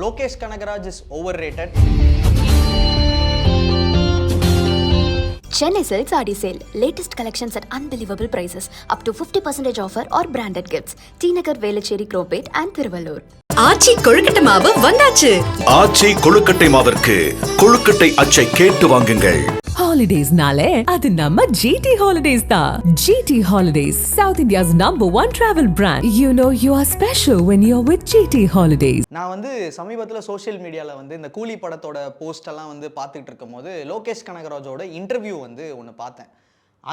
Lokesh Kanagaraj is overrated. Chennai Silks Adi Sale. Latest collections at unbelievable prices. Up to 50% offer or branded gifts. T Nagar, Velachery, Cropate and Thiruvallur. ஆச்சி கொழுக்கட்டை மாவு வந்தாச்சு. ஆச்சி கொழுக்கட்டை மாவிற்கு கொழுக்கட்டை அச்சை கேட்டு வாங்குங்கள். Holidays-nale அது நம்ம GT Holidays தான். GT Holidays, South India's #1 travel brand. You know you are special when you're with GT Holidays. நான் வந்து சமீபத்தில் சோஷியல் மீடியாவில் வந்து இந்த கூலி படத்தோட போஸ்ட் எல்லாம் வந்து பார்த்துட்டு இருக்கும் போது லோகேஷ் கனகராஜோட இன்டர்வியூ வந்து ஒன்று பார்த்தேன்.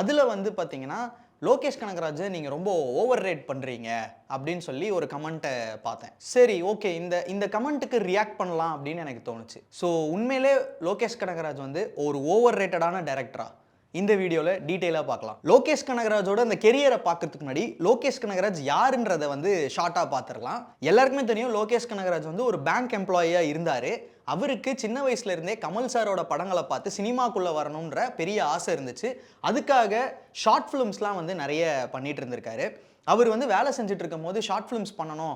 அதில் வந்து பார்த்தீங்கன்னா லோகேஷ் கனகராஜை நீங்கள் ரொம்ப ஓவர் ரேட் பண்ணுறீங்க அப்படின்னு சொல்லி ஒரு கமெண்ட்டை பார்த்தேன். சரி, ஓகே, இந்த கமெண்ட்டுக்கு ரியாக்ட் பண்ணலாம் அப்படின்னு எனக்கு தோணுச்சு. ஸோ உண்மையிலே லோகேஷ் கனகராஜ் வந்து ஒரு ஓவர் ரேட்டடான டைரக்டரா? இந்த வீடியோவில் டீட்டெயிலாக பார்க்கலாம். லோகேஷ் கனகராஜோட அந்த கெரியரை பார்க்கறதுக்கு முன்னாடி லோகேஷ் கனகராஜ் யாருன்றதை வந்து ஷார்ட்டாக பார்த்துடலாம். எல்லாருக்குமே தெரியும் லோகேஷ் கனகராஜ் வந்து ஒரு பேங்க் எம்ப்ளாயியாக இருந்தார். அவருக்கு சின்ன வயசுல இருந்தே கமல் சாரோட படங்களை பார்த்து சினிமாக்குள்ளே வரணுன்ற பெரிய ஆசை இருந்துச்சு. அதுக்காக ஷார்ட் ஃபிலிம்ஸ்லாம் வந்து நிறைய பண்ணிட்டு இருந்திருக்காரு. அவர் வந்து வேலை செஞ்சுட்டு இருக்கும் போது ஷார்ட் ஃபிலிம்ஸ் பண்ணணும்,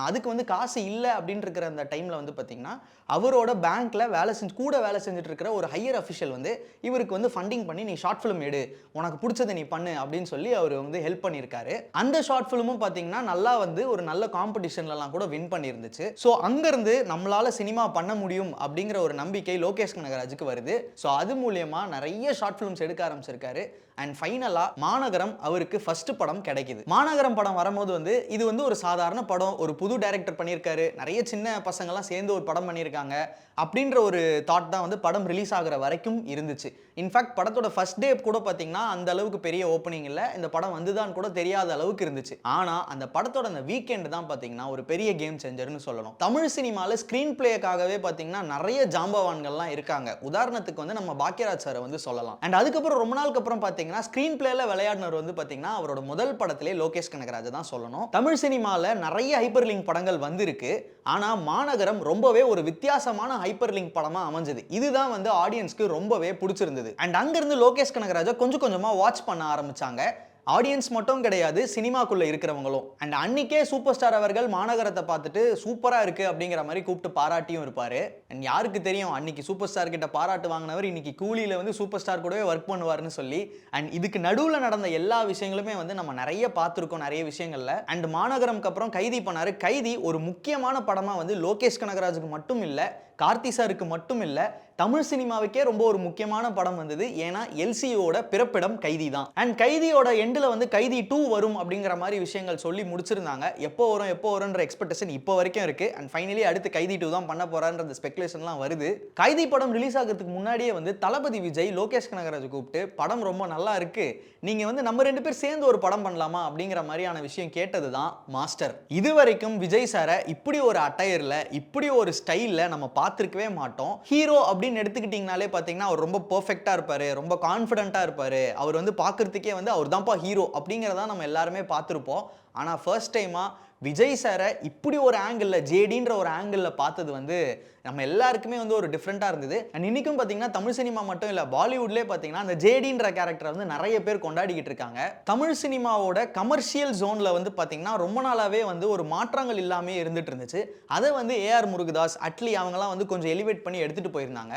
அதுக்கு வந்து காசு இல்லை அப்படின்னு இருக்கிற அந்த டைமில் வந்து பார்த்திங்கன்னா அவரோட பேங்க்கில் கூட வேலை செஞ்சுட்டு இருக்கிற ஒரு ஹையர் அஃபிஷியல் வந்து இவருக்கு வந்து ஃபண்டிங் பண்ணி நீ ஷார்ட் ஃபிலிம் எடு, உனக்கு பிடிச்சதை நீ பண்ணு அப்படின்னு சொல்லி அவர் வந்து ஹெல்ப் பண்ணியிருக்காரு. அந்த ஷார்ட் ஃபிலிமும் பார்த்தீங்கன்னா நல்லா வந்து ஒரு நல்ல காம்படிஷன்லலாம் கூட வின் பண்ணியிருந்துச்சு. ஸோ அங்கேருந்து நம்மளால் சினிமா பண்ண முடியும் அப்படிங்கிற ஒரு நம்பிக்கை லோகேஷ் கனகராஜுக்கு வருது. ஸோ அது மூலியமாக நிறைய ஷார்ட் ஃபிலிம்ஸ் எடுக்க ஆரம்பிச்சிருக்காரு. அண்ட் ஃபைனலாக மாநகரம் அவருக்கு ஃபர்ஸ்ட் படம் கிடைக்குது. மாநகரம் படம் வரும்போது வந்து இது வந்து ஒரு சாதாரண படம், ஒரு புது டைரக்டர் பண்ணியிருக்காரு, நிறைய சின்ன பசங்கள்லாம் சேர்ந்து ஒரு படம் பண்ணியிருக்காங்க அப்படின்ற ஒரு தாட் தான் வந்து படம் ரிலீஸ் ஆகிற வரைக்கும் இருந்துச்சு. இன்ஃபேக்ட் படத்தோட ஃபர்ஸ்ட் டே கூட பார்த்தீங்கன்னா அந்த அளவுக்கு பெரிய ஓப்பனிங் இல்லை, இந்த படம் வந்துதான் கூட தெரியாத அளவுக்கு இருந்துச்சு. ஆனால் அந்த படத்தோட அந்த வீக்கெண்ட் தான் பார்த்தீங்கன்னா ஒரு பெரிய கேம் சேஞ்சர்னு சொல்லணும். தமிழ் சினிமாவில் ஸ்க்ரீன் பிளேக்காகவே பார்த்தீங்கன்னா நிறைய ஜாம்பவான்கள்லாம் இருக்காங்க. உதாரணத்துக்கு வந்து நம்ம பாக்கியராஜ் சாரை வந்து சொல்லலாம். அண்ட் அதுக்கப்புறம் ரொம்ப நாளுக்கு அப்புறம் பார்த்தீங்கன்னா ஸ்க்ரீன் பிளேல விளையாடினவர் வந்து பார்த்தீங்கன்னா அவரோட முதல் படத்திலே லோகேஷ் கனகராஜ் தான் சொல்லணும். தமிழ் சினிமாவில் நிறைய ஹைப்பர் லிங்க் படங்கள் வந்திருக்கு. ஆனால் மாநகரம் ரொம்பவே ஒரு வித்தியாசமான ஹைப்பர் லிங்க் படமா அமைஞ்சது. இதுதான் வந்து ஆடியன்ஸ்க்கு ரொம்பவே பிடிச்சிருந்தது. அண்ட் அங்கிருந்து லோகேஷ் கனகராஜை கொஞ்சம் கொஞ்சமா வாட்ச் பண்ண ஆரம்பிச்சாங்க. ஆடியன்ஸ் மட்டும் கிடையாது, சினிமாக்குள்ள இருக்கிறவங்களும். அண்ட் அன்னைக்கே சூப்பர் ஸ்டார் அவர்கள் மாநகரத்தை பார்த்துட்டு சூப்பரா இருக்கு அப்படிங்கிற மாதிரி கூப்பிட்டு பாராட்டியும் இருப்பாரு. அண்ட் யாருக்கு தெரியும் அன்னைக்கு சூப்பர் ஸ்டார் கிட்ட பாராட்டு வாங்கினவர் இன்னைக்கு கூலியில வந்து சூப்பர் ஸ்டார் கூடவே ஒர்க் பண்ணுவார்னு சொல்லி. அண்ட் இதுக்கு நடுவில் நடந்த எல்லா விஷயங்களுமே வந்து நம்ம நிறைய பார்த்துருக்கோம் நிறைய விஷயங்கள்ல. அண்ட் மாநகரம்க்கு அப்புறம் கைதி பண்ணாரு. கைதி ஒரு முக்கியமான படமா வந்து லோகேஷ் கனகராஜுக்கு மட்டும் இல்லை, கார்த்தி சாருக்கு மட்டும் இல்லை, தமிழ் சினிமாவுக்கே ரொம்ப ஒரு முக்கியமான படம் வந்தது. ஏன்னா எல்சியோட பிறப்பிடம் கைதி தான். அண்ட் கைதியோட எண்டில் வந்து கைதி 2 வரும் அப்படிங்கிற மாதிரி விஷயங்கள் சொல்லி முடிச்சிருந்தாங்க. எப்போ வரும்ன்ற எக்ஸ்பெக்டேஷன் இப்போ வரைக்கும் இருக்கு. அண்ட் ஃபைனலி அடுத்து கைதி 2 தான் பண்ண போறான்ற ஸ்பெகுலேஷன்லாம் வருது. கைதி படம் ரிலீஸ் ஆகிறதுக்கு முன்னாடியே வந்து தளபதி விஜய் லோகேஷ் கனகராஜ் கூப்பிட்டு படம் ரொம்ப நல்லா இருக்கு, நீங்க வந்து நம்ம 2 பேர் சேர்ந்து ஒரு படம் பண்ணலாமா அப்படிங்கிற மாதிரியான விஷயம் கேட்டது தான் மாஸ்டர். இது வரைக்கும் விஜய் சாரை இப்படி ஒரு அட்டையர்ல இப்படி ஒரு ஸ்டைல்ல நம்ம பார்த்திருக்கவே மாட்டோம். ஹீரோ அப்படின்னு எடுத்துக்கிட்டீங்கனாலே பார்த்தீங்கன்னா அவர் ரொம்ப பெர்ஃபெக்டா இருப்பாரு, ரொம்ப கான்ஃபிடென்ட்டா இருப்பாரு. அவர் வந்து பார்க்கறதுக்கே வந்து அவர் தான்ப்பா ஹீரோ அப்படிங்கிறத நம்ம எல்லாருமே பார்த்துருப்போம். ஆனால் ஃபர்ஸ்ட் டைமா விஜய் சாரை இப்படி ஒரு ஆங்கிளில் ஜேடின்ற ஒரு ஆங்கிளில் பார்த்தது வந்து நம்ம எல்லாருக்குமே வந்து ஒரு டிஃப்ரெண்ட்டாக இருந்தது. அண்ட் இன்றைக்கும் பார்த்தீங்கன்னா தமிழ் சினிமா மட்டும் இல்லை, பாலிவுட்லேயே பார்த்தீங்கன்னா அந்த ஜேடின்ற கேரக்டரை வந்து நிறைய பேர் கொண்டாடிக்கிட்டு இருக்காங்க. தமிழ் சினிமாவோட கமர்ஷியல் ஜோனில் வந்து பார்த்தீங்கன்னா ரொம்ப நாளாகவே வந்து ஒரு மாற்றங்கள் இல்லாமே இருந்துட்டு இருந்துச்சு. அதை வந்து ஏஆர் முருகதாஸ், அட்லி அவங்கெல்லாம் வந்து கொஞ்சம் எலிவேட் பண்ணி எடுத்துகிட்டு போயிருந்தாங்க.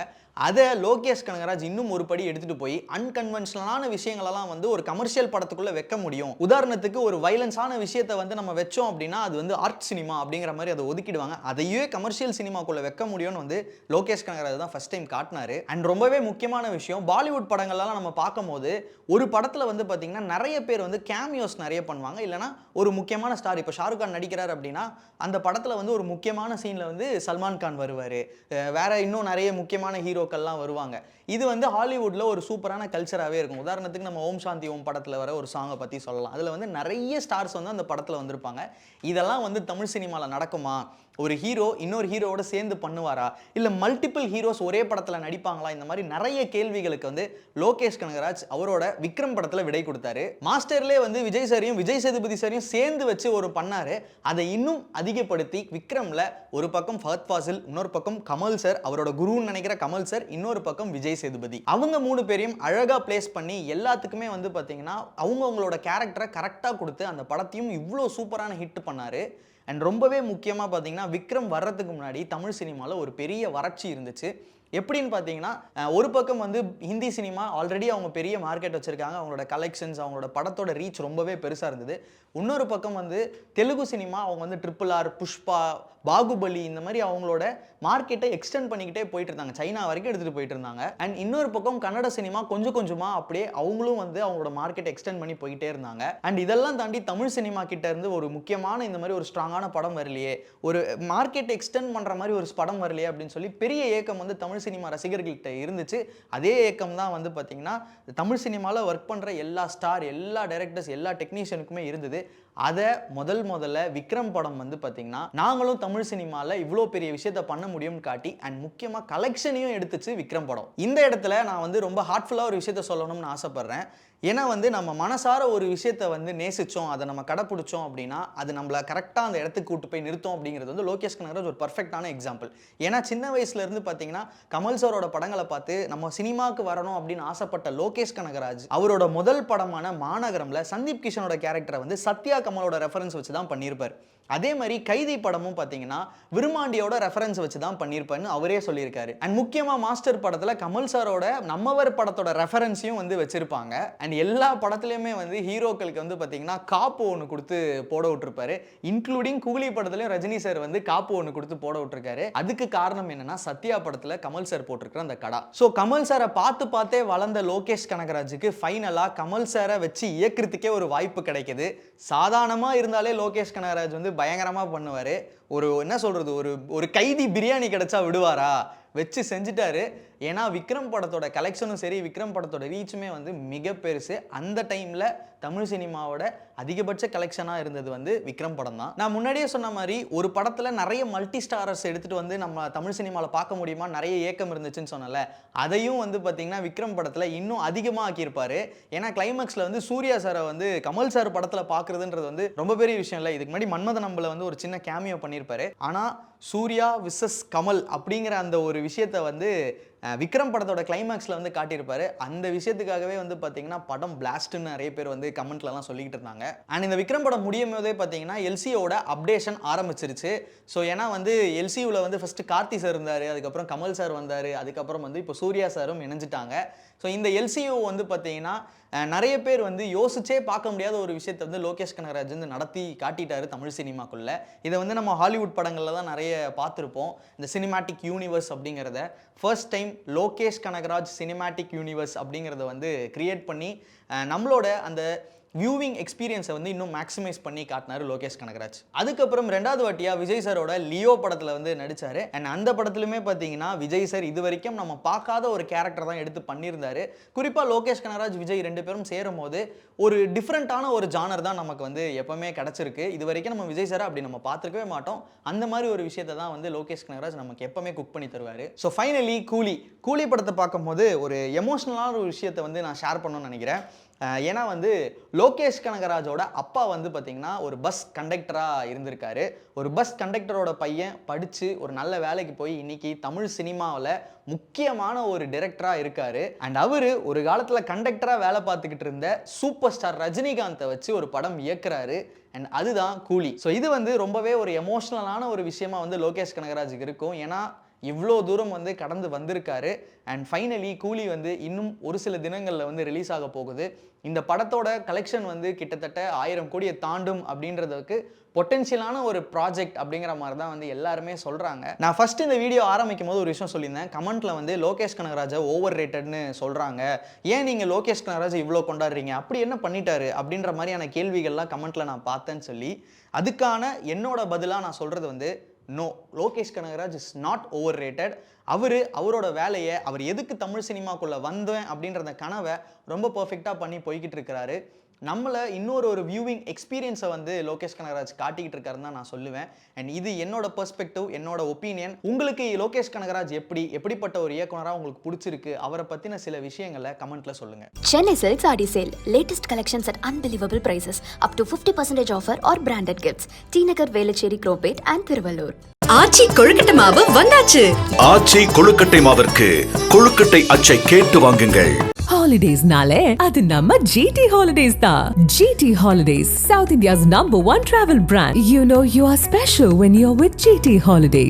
அதை லோகேஷ் கனகராஜ் இன்னும் ஒரு படி எடுத்துட்டு போய் அன்கன்வென்ஷனலான விஷயங்களெல்லாம் வந்து ஒரு கமர்ஷியல் படத்துக்குள்ள வைக்க முடியும். உதாரணத்துக்கு ஒரு வைலன்ஸான விஷயத்தை வந்து நம்ம வச்சோம் அப்படின்னா அது வந்து ஆர்ட் சினிமா அப்படிங்கிற மாதிரி அதை ஒதுக்கிடுவாங்க. அதையே கமர்ஷியல் சினிமாக்குள்ள வைக்க முடியும்னு வந்து லோகேஷ் கனகராஜ் தான் ஃபர்ஸ்ட் டைம் காட்டினாரு. அண்ட் ரொம்பவே முக்கியமான விஷயம், பாலிவுட் படங்கள்லாம் நம்ம பார்க்கும்போது ஒரு படத்துல வந்து பார்த்தீங்கன்னா நிறைய பேர் வந்து கேமியோஸ் நிறைய பண்ணுவாங்க. இல்லைனா ஒரு முக்கியமான ஸ்டார், இப்போ ஷாருக் கான் நடிக்கிறார் அப்படின்னா அந்த படத்துல வந்து ஒரு முக்கியமான சீன்ல வந்து சல்மான் கான் வருவார், வேற இன்னும் நிறைய முக்கியமான ஹீரோக்கள்லாம் வருவாங்க. இது வந்து ஹாலிவுட்ல ஒரு சூப்பரான கல்ச்சராகவே இருக்கும். உதாரணத்துக்கு நம்ம ஓம் சாந்தி ஓம் படத்தில் வர ஒரு சாங்கை பற்றி சொல்லலாம். அதில் வந்து நிறைய ஸ்டார்ஸ் வந்து அந்த படத்தில் வந்திருப்பாங்க. இதெல்லாம் வந்து தமிழ் சினிமாவில் நடக்குமா? ஒரு ஹீரோ இன்னொரு ஹீரோவோட சேர்ந்து பண்ணுவாரா, இல்லை மல்டிபிள் ஹீரோஸ் ஒரே படத்தில் நடிப்பாங்களா? இந்த மாதிரி நிறைய கேள்விகளுக்கு வந்து லோகேஷ் கனகராஜ் அவரோட விக்ரம் படத்தில் விடை கொடுத்தாரு. மாஸ்டர்லேயே வந்து விஜய் சாரையும் விஜய் சேதுபதி சாரையும் சேர்ந்து வச்சு ஒரு பண்ணாரு. அதை இன்னும் அதிகப்படுத்தி விக்ரம்ல ஒரு பக்கம் ஃபஹத் ஃபாசில், இன்னொரு பக்கம் கமல் சார், அவரோட குருன்னு நினைக்கிற கமல் சார், இன்னொரு பக்கம் விஜய் சேதுபதி, அவங்க 3 பேரையும் அழகா பிளேஸ் பண்ணி எல்லாத்துக்குமே வந்து பார்த்தீங்கன்னா அவங்களோட கேரக்டரை கரெக்டாக கொடுத்து அந்த படத்தையும் இவ்வளோ சூப்பரான ஹிட் பண்ணாரு. அண்ட் ரொம்பவே முக்கியமாக பார்த்தீங்கன்னா விக்ரம் வர்றதுக்கு முன்னாடி தமிழ் சினிமாவில் ஒரு பெரிய வறட்சி இருந்துச்சு. எப்படின்னு பார்த்தீங்கன்னா ஒரு பக்கம் வந்து ஹிந்தி சினிமா ஆல்ரெடி அவங்க பெரிய மார்க்கெட் வச்சுருக்காங்க, அவங்களோட கலெக்ஷன்ஸ் அவங்களோட படத்தோட ரீச் ரொம்பவே பெருசாக இருந்தது. இன்னொரு பக்கம் வந்து தெலுங்கு சினிமா அவங்க வந்து RRR, புஷ்பா, பாகுபலி இந்த மாதிரி அவங்களோட மார்க்கெட்டை எக்ஸ்டெண்ட் பண்ணிக்கிட்டே போயிட்டு இருந்தாங்க, சைனா வரைக்கும் எடுத்துகிட்டு போயிட்டு இருந்தாங்க. அண்ட் இன்னொரு பக்கம் கன்னட சினிமா கொஞ்சம் கொஞ்சமாக அப்படியே அவங்களும் வந்து அவங்களோட மார்க்கெட்டை எக்ஸ்டெண்ட் பண்ணி போயிட்டே இருந்தாங்க. அண்ட் இதெல்லாம் தாண்டி தமிழ் சினிமா கிட்ட இருந்து ஒரு முக்கியமான இந்த மாதிரி ஒரு ஸ்ட்ராங்கான படம் வரலையே, ஒரு மார்க்கெட் எக்ஸ்டெண்ட் பண்ணுற மாதிரி ஒரு படம் வரலையே அப்படின்னு சொல்லி பெரிய ஏக்கம் வந்து தமிழ் சினிமா ரசிகர்கள்கிட்ட இருந்துச்சு. அதே ஏக்கம் தான் வந்து பார்த்தீங்கன்னா தமிழ் சினிமாவில் ஒர்க் பண்ணுற எல்லா ஸ்டார், எல்லா டைரக்டர்ஸ், எல்லா டெக்னீஷியனுக்குமே இருந்தது. அதை முதல்ல விக்ரம் படம் வந்து பார்த்தீங்கன்னா நாங்களும் தமிழ் சினிமாவில் இவ்வளோ பெரிய விஷயத்தை பண்ண முடியும்னு காட்டி அண்ட் முக்கியமாக கலெக்ஷனையும் எடுத்துச்சு விக்ரம் படம். இந்த இடத்துல நான் வந்து ரொம்ப ஹார்ட்ஃபுல்லாக ஒரு விஷயத்த சொல்லணும்னு ஆசைப்பட்றேன். ஏன்னா வந்து நம்ம மனசார ஒரு விஷயத்தை வந்து நேசித்தோம், அதை நம்ம கடைப்பிடிச்சோம் அப்படின்னா அது நம்மளை கரெக்டாக அந்த இடத்துக்கு கூட்டு போய் நிறுத்தோம் அப்படிங்கிறது வந்து லோகேஷ் கனகராஜ் ஒரு பர்ஃபெக்டான எக்ஸாம்பிள். ஏன்னா சின்ன வயசுலேருந்து பார்த்தீங்கன்னா கமல் சாரோட படங்களை பார்த்து நம்ம சினிமாவுக்கு வரணும் அப்படின்னு ஆசைப்பட்ட லோகேஷ் கனகராஜ் அவரோட முதல் படமான மாநகரம்ல சந்தீப் கிஷனோட கேரக்டரை வந்து சத்யா கமலோட ரெஃபரன்ஸ் வச்சு தான் பண்ணியிருப்பார். அதே மாதிரி கைதி படமும் பார்த்தீங்கன்னா விருமாண்டியோட ரெஃபரன்ஸ் வச்சு தான் பண்ணியிருப்பாருன்னு அவரே சொல்லியிருக்காரு. அண்ட் முக்கியமாக மாஸ்டர் படத்தில் கமல் சாரோட நம்மவர் படத்தோட ரெஃபரன்ஸையும் வந்து வச்சிருப்பாங்க. அண்ட் எல்லா படத்துலையுமே வந்து ஹீரோக்களுக்கு வந்து பார்த்தீங்கன்னா காப்பு ஒன்று கொடுத்து போட விட்டுருப்பாரு. இன்க்ளூடிங் கூலி படத்துலையும் ரஜினி சார் வந்து காப்பு ஒன்று கொடுத்து போட விட்டுருக்காரு. அதுக்கு காரணம் என்னன்னா சத்யா படத்தில் கமல் சார் போட்டிருக்கிற அந்த கடா. ஸோ கமல் சாரை பார்த்தே வளர்ந்த லோகேஷ் கனகராஜுக்கு ஃபைனலாக கமல் சாரை வச்சு இயக்கிறதுக்கே ஒரு வாய்ப்பு கிடைக்குது. சாதாரணமாக இருந்தாலே லோகேஷ் கனகராஜ் வந்து பயங்கரமாக பண்ணுவார். ஒரு என்ன சொல்கிறது, ஒரு கைதி பிரியாணி கிடைச்சா விடுவாரா, வச்சு செஞ்சுட்டாரு. ஏன்னா விக்ரம் படத்தோட கலெக்ஷனும் சரி, விக்ரம் படத்தோட ரீச்சுமே வந்து மிக பெருசு. அந்த டைமில் தமிழ் சினிமாவோட அதிகபட்ச கலெக்ஷனாக இருந்தது வந்து விக்ரம் படம் தான். நான் முன்னாடியே சொன்ன மாதிரி ஒரு படத்தில் நிறைய மல்டி ஸ்டாரர்ஸ் எடுத்துகிட்டு வந்து நம்ம தமிழ் சினிமாவில் பார்க்க முடியுமா, நிறைய ஏக்கம் இருந்துச்சுன்னு சொன்னல, அதையும் வந்து பார்த்திங்கன்னா விக்ரம் படத்தில் இன்னும் அதிகமாக ஆக்கியிருப்பார். ஏன்னா கிளைமேக்ஸில் வந்து சூர்யா சாரை வந்து கமல் சார் படத்தில் பார்க்குறதுன்றது வந்து ரொம்ப பெரிய விஷயம் இல்லை. இதுக்கு முன்னாடி மன்மத நம்பல வந்து ஒரு சின்ன கேமியோ பண்ணியிருப்பாரு. ஆனால் சூர்யா விசஸ் கமல் அப்படிங்கிற அந்த ஒரு விஷயத்தை வந்து விக்ரம் படத்தோட கிளைமேக்ஸில் வந்து காட்டியிருப்பாரு. அந்த விஷயத்துக்காகவே வந்து பார்த்தீங்கன்னா படம் பிளாஸ்ட்னு நிறைய பேர் வந்து கமெண்ட்லலாம் சொல்லிக்கிட்டு இருந்தாங்க. அண்ட் இந்த விக்ரம் படம் முடியும் போதே பார்த்தீங்கன்னா எல்சியோட அப்டேஷன் ஆரம்பிச்சிருச்சு. ஸோ ஏன்னா வந்து எல்சியூவில் வந்து ஃபஸ்ட்டு கார்த்தி சார் இருந்தார், அதுக்கப்புறம் கமல் சார் வந்தார், அதுக்கப்புறம் வந்து இப்போ சூர்யா சாரும் இணைஞ்சிட்டாங்க. ஸோ இந்த எல்சியூ வந்து பார்த்தீங்கன்னா நிறைய பேர் வந்து யோசிச்சே பார்க்க முடியாத ஒரு விஷயத்தை வந்து லோகேஷ் கனகராஜ் வந்து நடத்தி காட்டிட்டாரு தமிழ் சினிமாக்குள்ளே. இதை வந்து நம்ம ஹாலிவுட் படங்களில் தான் நிறைய பார்த்துருப்போம். இந்த சினிமேட்டிக் யூனிவர்ஸ் அப்படிங்கிறத first time Lokesh Kanagaraj cinematic universe அப்படிங்கிறத வந்து கிரியேட் பண்ணி நம்மளோட அந்த வியூவிங் எக்ஸ்பீரியன்ஸை வந்து இன்னும் மேக்ஸிமைஸ் பண்ணி காட்டினார் லோகேஷ் கனகராஜ். அதுக்கப்புறம் ரெண்டாவது வாட்டியாக விஜய் சாரோட லியோ படத்தில் வந்து நடித்தார். அண்ட் அந்த படத்துலையுமே பார்த்தீங்கன்னா விஜய் சார் இது வரைக்கும் நம்ம பார்க்காத ஒரு கேரக்டர் தான் எடுத்து பண்ணியிருந்தார். குறிப்பாக லோகேஷ் கனகராஜ் விஜய் ரெண்டு பேரும் சேரும் போது ஒரு டிஃப்ரெண்ட்டான ஒரு ஜானர் தான் நமக்கு வந்து எப்பவுமே கிடச்சிருக்கு. இது வரைக்கும் நம்ம விஜய் சாரை அப்படி நம்ம பார்த்துருக்கவே மாட்டோம். அந்த மாதிரி ஒரு விஷயத்தை தான் வந்து லோகேஷ் கனகராஜ் நமக்கு எப்பவுமே குக் பண்ணி தருவார். ஸோ ஃபைனலி கூலி படத்தை பார்க்கும்போது ஒரு எமோஷ்னலான ஒரு விஷயத்தை வந்து நான் ஷேர் பண்ணணும்னு நினைக்கிறேன். ஏன்னா வந்து லோகேஷ் கனகராஜோட அப்பா வந்து பார்த்திங்கன்னா ஒரு பஸ் கண்டக்டராக இருந்திருக்காரு. ஒரு பஸ் கண்டக்டரோட பையன் படித்து ஒரு நல்ல வேலைக்கு போய் இன்றைக்கி தமிழ் சினிமாவில் முக்கியமான ஒரு டைரக்டராக இருக்கார். அண்ட் அவர் ஒரு காலத்தில் கண்டக்டராக வேலை பார்த்துக்கிட்டு இருந்த சூப்பர் ஸ்டார் ரஜினிகாந்தை வச்சு ஒரு படம் இயக்குறாரு. அண்ட் அதுதான் கூலி. ஸோ இது வந்து ரொம்பவே ஒரு எமோஷ்னலான ஒரு விஷயமா வந்து லோகேஷ் கனகராஜுக்கு இருக்கும். ஏன்னா இவ்வளோ தூரம் வந்து கடந்து வந்திருக்காரு. அண்ட் ஃபைனலி கூலி வந்து இன்னும் ஒரு சில தினங்களில் வந்து ரிலீஸ் ஆக போகுது. இந்த படத்தோட கலெக்ஷன் வந்து கிட்டத்தட்ட 1000 கோடியை தாண்டும் அப்படின்றதுக்கு பொட்டென்ஷியலான ஒரு ப்ராஜெக்ட் அப்படிங்கிற மாதிரி தான் வந்து எல்லாருமே சொல்கிறாங்க. நான் ஃபஸ்ட்டு இந்த வீடியோ ஆரம்பிக்கும் போது ஒரு விஷயம் சொல்லியிருந்தேன். கமெண்ட்டில் வந்து லோகேஷ் கனகராஜை ஓவர் ரேட்டட்னு சொல்கிறாங்க, ஏன் நீங்கள் லோகேஷ் கனகராஜை இவ்வளோ கொண்டாடுறீங்க, அப்படி என்ன பண்ணிட்டாரு அப்படின்ற மாதிரியான கேள்விகள்லாம் கமெண்ட்டில் நான் பார்த்தேன்னு சொல்லி அதுக்கான என்னோட பதிலாக நான் சொல்கிறது வந்து no, Lokesh Kanagaraj is not overrated. அவரோட வேலையை அவர் எதுக்கு தமிழ் சினிமாக்குள்ளே வந்தேன் அப்படின்றத கனவை ரொம்ப பர்ஃபெக்டாக பண்ணி போய்கிட்டு இருக்கிறாரு. நம்மளை இன்னொரு வியூவிங் எக்ஸ்பீரியன்ஸை வந்து லோகேஷ் கனகராஜ் காட்டிக்கிட்டு இருக்காருன்னு தான் நான் சொல்லுவேன். அண்ட் இது என்னோட பெர்ஸ்பெக்டிவ், என்னோட ஒப்பீனியன். உங்களுக்கு லோகேஷ் கனகராஜ் எப்படிப்பட்ட ஒரு இயக்குனராக உங்களுக்கு பிடிச்சிருக்கு, அவரை பற்றின சில விஷயங்களை கமெண்ட்ல சொல்லுங்க. Chennai Silks Adi Sale. Latest collections at unbelievable prices. Up to 50% offer or branded gifts. T Nagar, Velachery, Cropate and Thiruvallur. ஆச்சி கொழுக்கட்டை மாவு வந்தாச்சு. ஆச்சி கொழுக்கட்டை மாவிற்கு கொழுக்கட்டை அச்சை கேட்டு வாங்குங்கள். ஹாலிடேஸ்னாலே அது நம்ம GT Holidays தான். GT Holidays, South India's #1 travel brand. You know you are special when you're with GT Holidays.